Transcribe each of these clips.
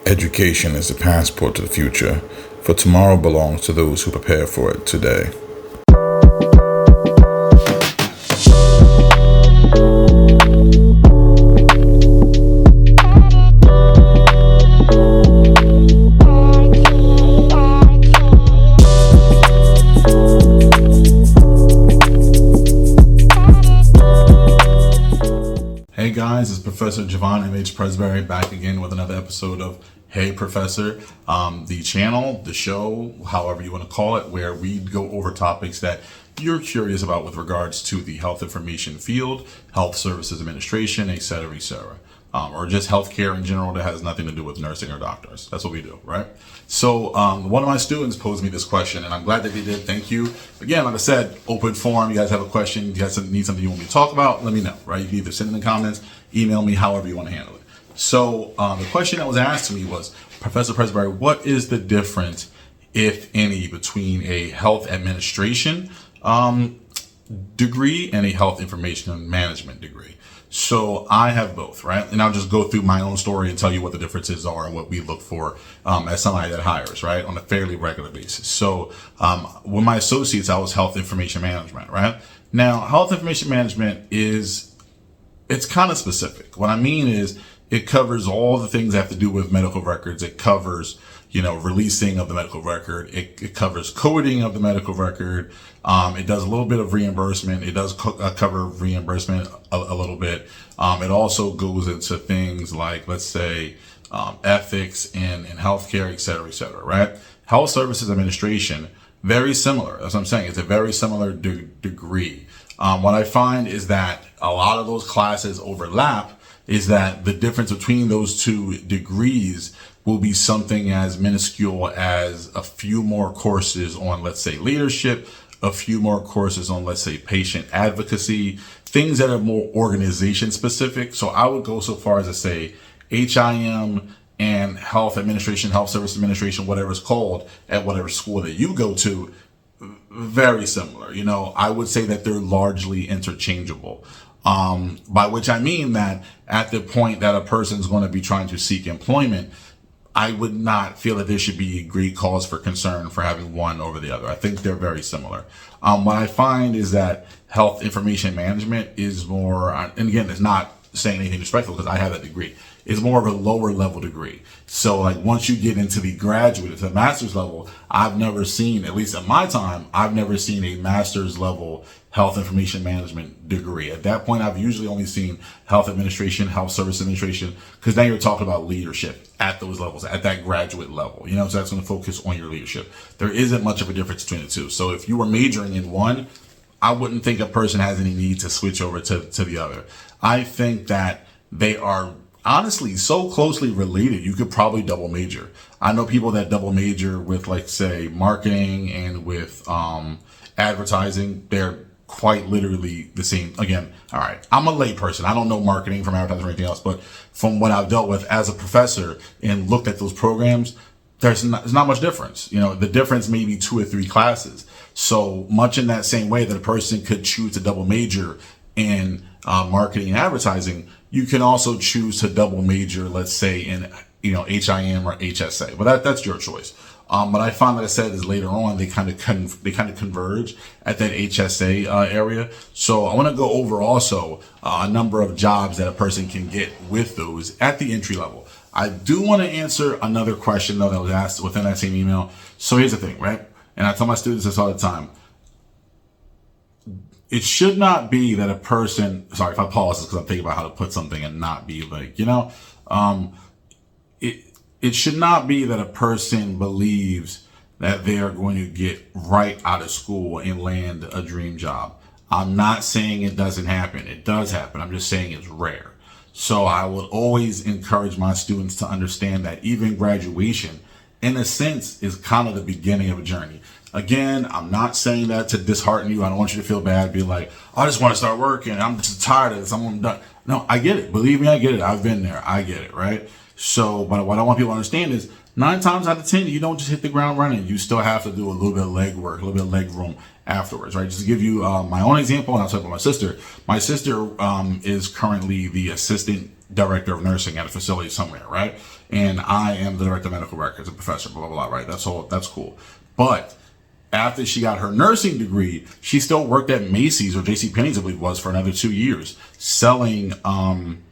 Education is the passport to the future, for tomorrow belongs to those who prepare for it today. Hey guys, it's Professor Javon M.H. Presbury back again with another episode of Hey Professor, the channel, the show, however you want to call it, where we go over topics that you're curious about with regards to the health information field, health services administration, etc., or just healthcare in general that has nothing to do with nursing or doctors. That's what we do, right? So one of my students posed me this question, and I'm glad that they did. Thank you. Again, like I said, open forum. You guys have a question, you guys need something you want me to talk about, let me know, right? You can either send in the comments, email me, however you want to handle it. So the question that was asked to me was, Professor Presbury, what is the difference, if any, between a health administration degree and a health information management degree? So I have both, right? And I'll just go through my own story and tell you what the differences are and what we look for as somebody that hires, right, on a fairly regular basis. So with my associates, I was health information management, right? Now, health information management it's kind of specific. What I mean is it covers all the things that have to do with medical records. It covers, releasing of the medical record. It covers coding of the medical record. It does a little bit of reimbursement. It does cover reimbursement a little bit. It also goes into things like, let's say, ethics in healthcare, et cetera, right? Health Services Administration, very similar. That's what I'm saying. It's a very similar degree. What I find is that a lot of those classes overlap, is that the difference between those two degrees will be something as minuscule as a few more courses on, let's say, leadership, a few more courses on, let's say, patient advocacy, things that are more organization specific. So I would go so far as to say HIM and health administration, health service administration, whatever it's called at whatever school that you go to, very similar. I would say that they're largely interchangeable. By which I mean that at the point that a person's going to be trying to seek employment, I would not feel that there should be great cause for concern for having one over the other. I think they're very similar. What I find is that health information management is more, and again, it's not saying anything disrespectful because I have that degree, is more of a lower level degree. So like once you get into the graduate, to the master's level, I've never seen, at least in my time, I've never seen a master's level health information management degree. At that point, I've usually only seen health administration, health service administration, because now you're talking about leadership at those levels, at that graduate level, so that's going to focus on your leadership. There isn't much of a difference between the two. So if you were majoring in one, I wouldn't think a person has any need to switch over to the other. I think that they are honestly so closely related, you could probably double major. I know people that double major with, like, say, marketing and with advertising. They're quite literally the same. Again, all right, I'm a lay person. I don't know marketing from advertising or anything else, but from what I've dealt with as a professor and looked at those programs, there's not much difference. The difference may be 2 or 3 classes. So much in that same way that a person could choose to double major in marketing and advertising, you can also choose to double major, let's say, in HIM or HSA. But that's your choice. But I find, like I said, is later on they kind of converge at that HSA area. So I want to go over also a number of jobs that a person can get with those at the entry level. I do want to answer another question though that was asked within that same email. So here's the thing, right? And I tell my students this all the time. It should not be that a person, sorry if I pause because I'm thinking about how to put something and not be like, it should not be that a person believes that they are going to get right out of school and land a dream job. I'm not saying it doesn't happen. It does happen. I'm just saying it's rare. So I would always encourage my students to understand that even graduation, in a sense, is kind of the beginning of a journey. Again, I'm not saying that to dishearten you. I don't want you to feel bad, be like, I just want to start working. I'm just tired of this. I'm done. No, I get it. Believe me, I get it. I've been there. I get it, right? So, but what I want people to understand is 9 times out of 10, you don't just hit the ground running. You still have to do a little bit of leg work, a little bit of leg room afterwards, right? Just to give you my own example, and I'll talk about my sister. My sister is currently the assistant director of nursing at a facility somewhere, right? And I am the director of medical records, a professor, blah, blah, blah, right? That's cool. But after she got her nursing degree, she still worked at Macy's or JCPenney's, I believe it was, for another 2 years, selling, selling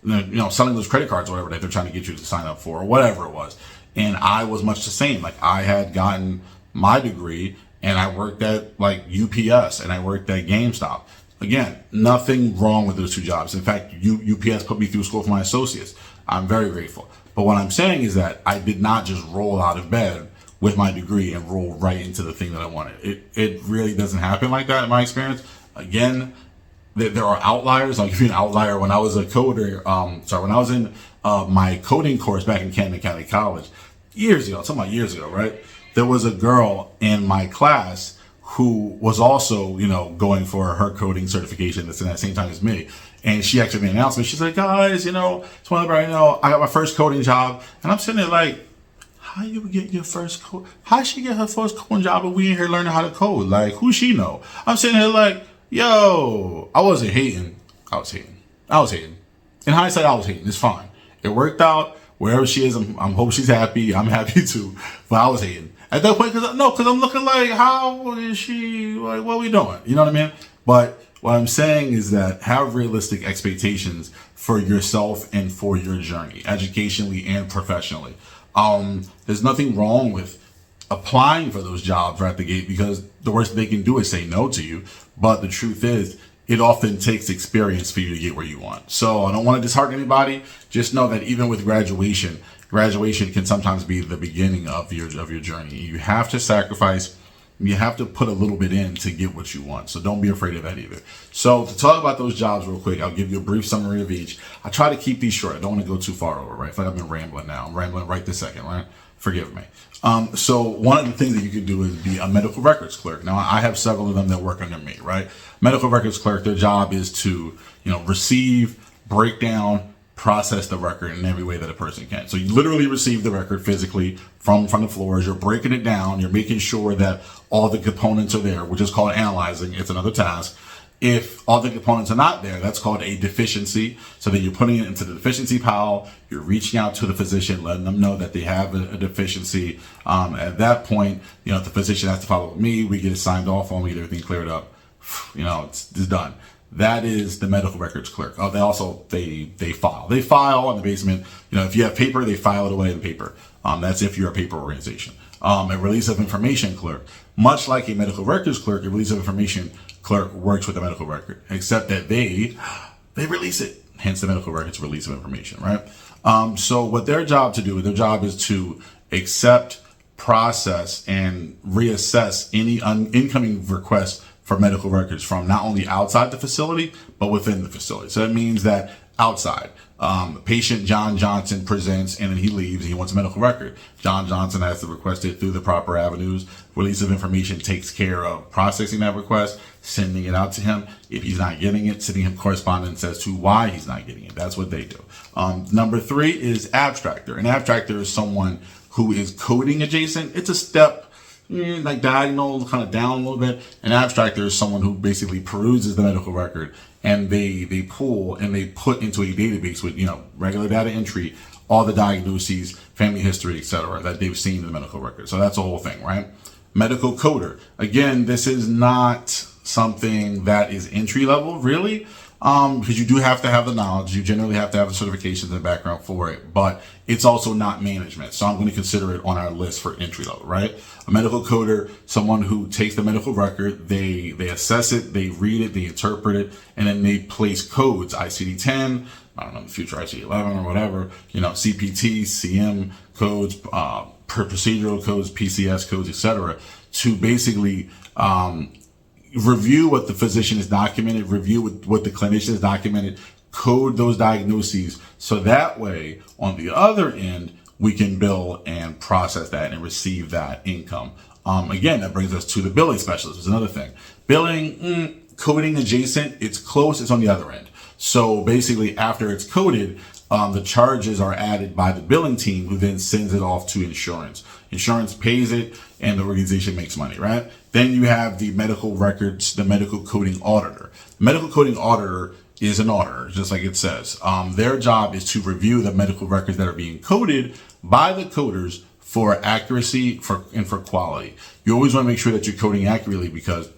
those credit cards or whatever that they're trying to get you to sign up for or whatever it was. And I was much the same. Like, I had gotten my degree and I worked at like UPS and I worked at GameStop. Again, nothing wrong with those two jobs. In fact, UPS put me through school for my associates. I'm very grateful. But what I'm saying is that I did not just roll out of bed with my degree and roll right into the thing that I wanted. It really doesn't happen like that in my experience. Again, there are outliers. I'll give you an outlier. When I was a coder, when I was in my coding course back in Camden County College, years ago, talking about years ago, right? There was a girl in my class who was also, going for her coding certification that's in that same time as me. And she actually made an announcement. She's like, guys, just want to let everybody know I got my first coding job. And I'm sitting there like, how you get your first code? How she get her first coding job and we in here learning how to code? Like, who she know? I'm sitting here like, yo, I wasn't hating. I was hating. In hindsight, I was hating. It's fine. It worked out. Wherever she is, I'm hope she's happy. I'm happy too. But I was hating. At that point, because I'm looking like, how is she, like, what are we doing? You know what I mean? But what I'm saying is that have realistic expectations for yourself and for your journey, educationally and professionally. There's nothing wrong with applying for those jobs right at the gate, because the worst they can do is say no to you. But the truth is, it often takes experience for you to get where you want. So I don't want to dishearten anybody. Just know that even with graduation can sometimes be the beginning of your journey. You have to sacrifice. You have to put a little bit in to get what you want. So don't be afraid of that either. So to talk about those jobs real quick, I'll give you a brief summary of each. I try to keep these short. I don't want to go too far over, right? I feel like I've been rambling now. I'm rambling right this second, right? Forgive me. So one of the things that you can do is be a medical records clerk. Now, I have several of them that work under me, right? Medical records clerk, their job is to, receive, break down, process the record in every way that a person can. So you literally receive the record physically from the floors. You're breaking it down. You're making sure that all the components are there, which is called analyzing. It's another task. If all the components are not there, that's called a deficiency. So then you're putting it into the deficiency pile. You're reaching out to the physician, letting them know that they have a deficiency. At that point, the physician has to follow with me. We get it signed off on. We get everything cleared up. It's done. That is the medical records clerk. They also, they file. They file in the basement. If you have paper, they file it away in paper. That's if you're a paper organization. A release of information clerk. Much like a medical records clerk, a release of information clerk works with the medical record, except that they release it. Hence the medical records release of information, right? So what their job is to accept, process, and reassess any incoming requests for medical records from not only outside the facility, but within the facility. So that means that outside, patient John Johnson presents and then he leaves and he wants a medical record. John Johnson has to request it through the proper avenues. Release of information takes care of processing that request, sending it out to him. If he's not getting it, sending him correspondence as to why he's not getting it. That's what they do. Number 3 is abstractor. An abstractor is someone who is coding adjacent. It's a step like diagonal, kind of down a little bit. An abstractor is someone who basically peruses the medical record and they pull and they put into a database with, regular data entry, all the diagnoses, family history, etc., that they've seen in the medical record. So that's the whole thing, right? Medical coder. Again, this is not something that is entry level, really. Because you do have to have the knowledge. You generally have to have the certifications and background for it, but it's also not management. So I'm going to consider it on our list for entry level, right? A medical coder, someone who takes the medical record, they assess it, they read it, they interpret it, and then they place codes, ICD-10, I don't know, the future ICD-11 or whatever, CPT, CM codes, procedural codes, PCS codes, etc., to basically, review what the physician has documented, review what the clinician has documented, code those diagnoses. So that way, on the other end, we can bill and process that and receive that income. Again, that brings us to the billing specialist. Is another thing. Billing, coding adjacent, it's close, it's on the other end. So basically, after it's coded, the charges are added by the billing team, who then sends it off to insurance. Insurance pays it, and the organization makes money, right? Then you have the medical records, the medical coding auditor. The medical coding auditor is an auditor, just like it says. Their job is to review the medical records that are being coded by the coders for accuracy and for quality. You always want to make sure that you're coding accurately because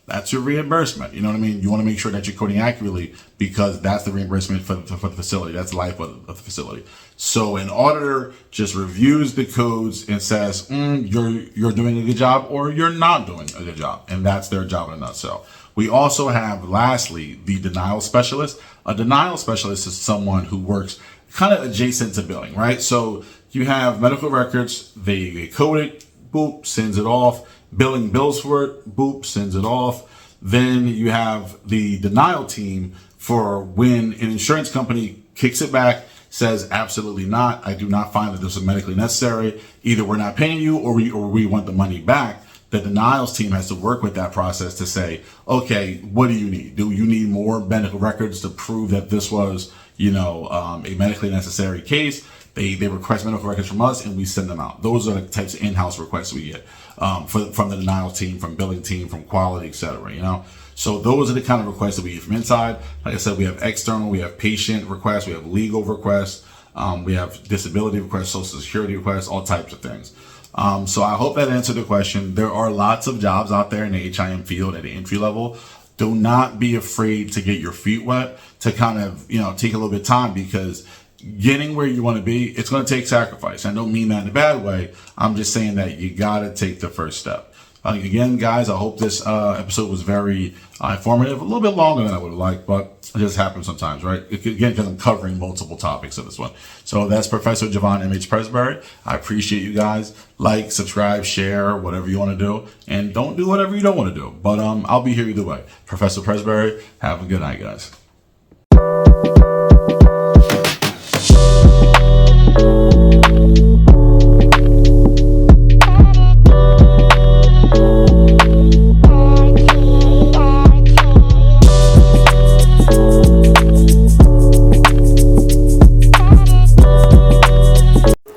that's your reimbursement. You know what I mean? You want to make sure that you're coding accurately because that's the reimbursement for the facility. That's the life of the facility. So an auditor just reviews the codes and says, you're doing a good job or you're not doing a good job. And that's their job in a nutshell. We also have, lastly, the denial specialist. A denial specialist is someone who works kind of adjacent to billing, right? So you have medical records, they code it, boop, sends it off. Billing bills for it, boop, sends it off. Then you have the denial team for when an insurance company kicks it back, says absolutely not, I do not find that this is medically necessary. Either we're not paying you or we want the money back. The denials team has to work with that process to say, okay, what do you need? Do you need more medical records to prove that this was, a medically necessary case? They request medical records from us and we send them out. Those are the types of in-house requests we get from the denial team, from billing team, from quality, etc. So those are the kind of requests that we get from inside. Like I said, we have external, we have patient requests, we have legal requests, we have disability requests, social security requests, all types of things. So I hope that answered the question. There are lots of jobs out there in the HIM field at the entry level. Do not be afraid to get your feet wet, to kind of, take a little bit of time, because getting where you want to be, it's going to take sacrifice. I don't mean that in a bad way. I'm just saying that you got to take the first step. Again, guys, I hope this episode was very informative. A little bit longer than I would have liked, but it just happens sometimes, right? Again, because I'm covering multiple topics in this one. So that's Professor Javon M.H. Presbury. I appreciate you guys. Like, subscribe, share, whatever you want to do. And don't do whatever you don't want to do. But I'll be here either way. Professor Presbury, have a good night, guys.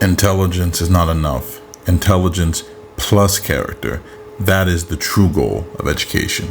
Intelligence is not enough. Intelligence plus character. That is the true goal of education.